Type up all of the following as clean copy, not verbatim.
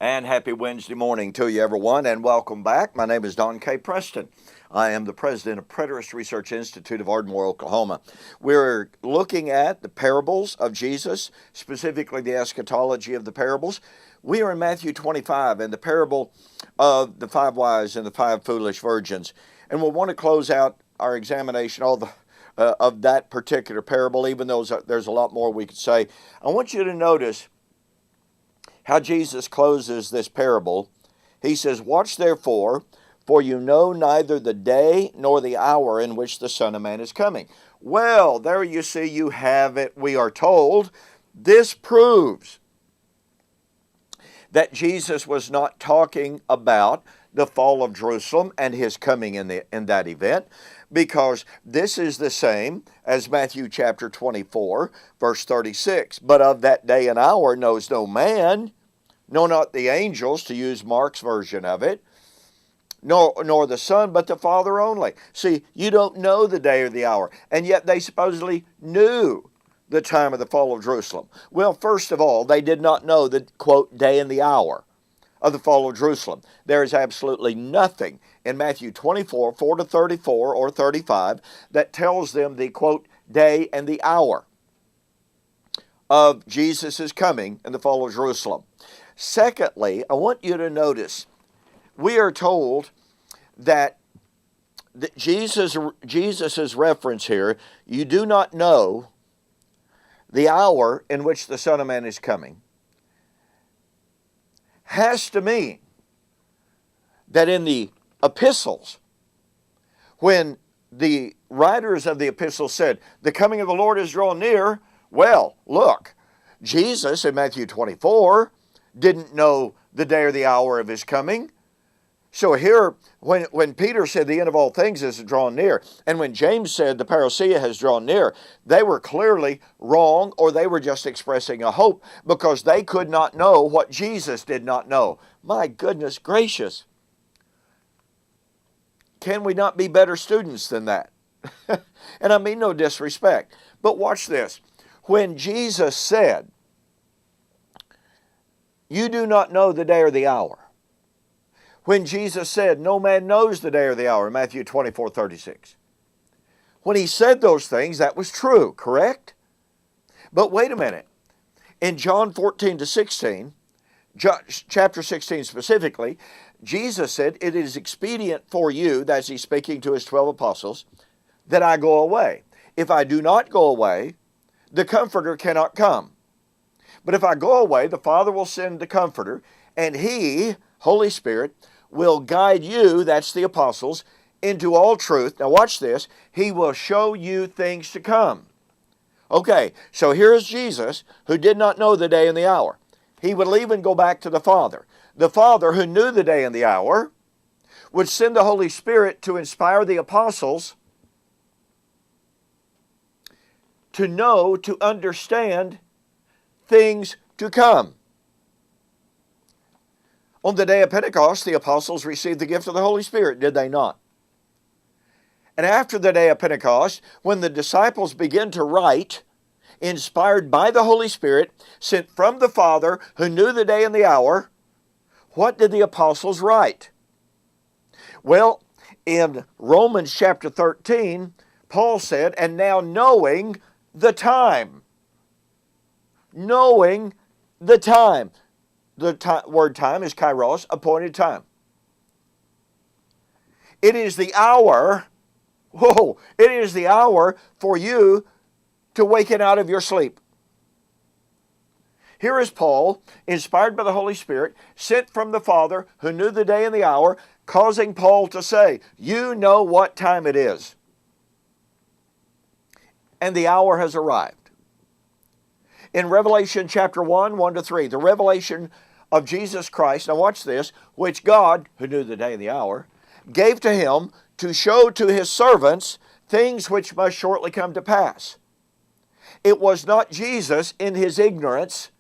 And happy Wednesday morning to you, everyone, and welcome back. My name is Don K. Preston. I am the president of Preterist Research Institute of Ardmore, Oklahoma. We're looking at the parables of Jesus, specifically the eschatology of the parables. We are in Matthew 25 and the parable of the 5 wise and the 5 foolish virgins. And we'll want to close out our examination of that particular parable, even though there's a lot more we could say. I want you to notice how Jesus closes this parable. He says, "Watch therefore, for you know neither the day nor the hour in which the Son of Man is coming." Well, there you see, you have it. We are told this proves that Jesus was not talking about the fall of Jerusalem and his coming in that event, because this is the same as Matthew chapter 24, verse 36. "But of that day and hour knows no man, no, not the angels," to use Mark's version of it, nor the Son, but the Father only. See, you don't know the day or the hour, and yet they supposedly knew the time of the fall of Jerusalem. Well, first of all, they did not know the, quote, day and the hour of the fall of Jerusalem. There is absolutely nothing in Matthew 24, 4 to 34 or 35 that tells them the, quote, day and the hour of Jesus' coming and the fall of Jerusalem. Secondly, I want you to notice, we are told that Jesus' reference here, you do not know the hour in which the Son of Man is coming, has to mean that in the epistles, when the writers of the epistles said, the coming of the Lord is drawn near, well, look, Jesus in Matthew 24 didn't know the day or the hour of his coming. So here, when Peter said the end of all things is drawn near, and when James said the parousia has drawn near, they were clearly wrong, or they were just expressing a hope, because they could not know what Jesus did not know. My goodness gracious. Can we not be better students than that? And I mean no disrespect. But watch this. When Jesus said, "You do not know the day or the hour," when Jesus said, "No man knows the day or the hour," Matthew 24, 36. When he said those things, that was true, correct? But wait a minute. In John 14 to 16, chapter 16 specifically, Jesus said, "It is expedient for you," that's he's speaking to his 12 apostles, "that I go away. If I do not go away, the Comforter cannot come. But if I go away, the Father will send the Comforter, and he, Holy Spirit, will guide you," that's the apostles, "into all truth." Now watch this. "He will show you things to come." Okay, so here is Jesus, who did not know the day and the hour. He would leave and go back to the Father. The Father, who knew the day and the hour, would send the Holy Spirit to inspire the apostles to know, to understand things to come. On the day of Pentecost, the apostles received the gift of the Holy Spirit, did they not? And after the day of Pentecost, when the disciples began to write, inspired by the Holy Spirit, sent from the Father, who knew the day and the hour, what did the apostles write? Well, in Romans chapter 13, Paul said, "And now knowing the time." Knowing the time. The word time is kairos, appointed time. It is the hour, it is the hour for you to waken out of your sleep. Here is Paul, inspired by the Holy Spirit, sent from the Father, who knew the day and the hour, causing Paul to say, "You know what time it is. And the hour has arrived." In Revelation chapter 1, 1 to 3, the revelation of Jesus Christ, now watch this, which God, who knew the day and the hour, gave to him to show to his servants things which must shortly come to pass. It was not Jesus in his ignorance,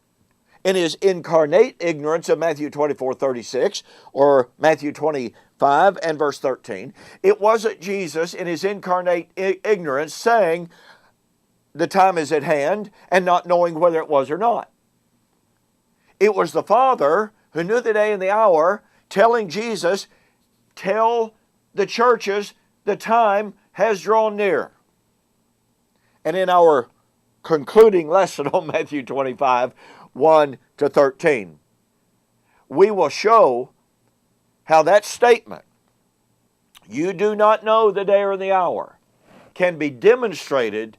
in his incarnate ignorance of Matthew 24, 36, or Matthew 25 and verse 13. It wasn't Jesus in his incarnate ignorance saying, "The time is at hand," and not knowing whether it was or not. It was the Father who knew the day and the hour, telling Jesus, tell the churches the time has drawn near. And in our concluding lesson on Matthew 25, 1 to 13, we will show how that statement, you do not know the day or the hour, can be demonstrated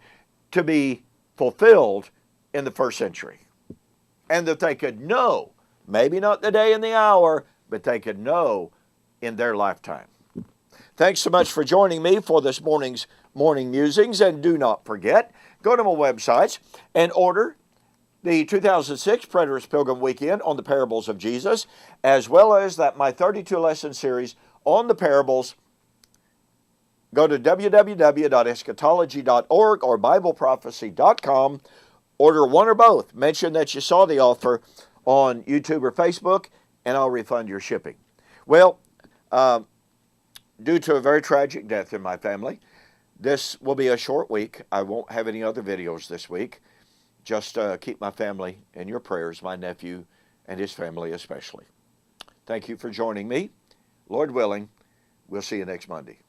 to be fulfilled in the first century. And that they could know, maybe not the day and the hour, but they could know in their lifetime. Thanks so much for joining me for this morning's Morning Musings. And do not forget, go to my websites and order the 2006 Preterist Pilgrim Weekend on the parables of Jesus, as well as my 32-lesson series on the parables. Go to www.eschatology.org or BibleProphecy.com. Order one or both. Mention that you saw the offer on YouTube or Facebook, and I'll refund your shipping. Well, due to a very tragic death in my family, this will be a short week. I won't have any other videos this week. Just keep my family in your prayers, my nephew and his family especially. Thank you for joining me. Lord willing, we'll see you next Monday.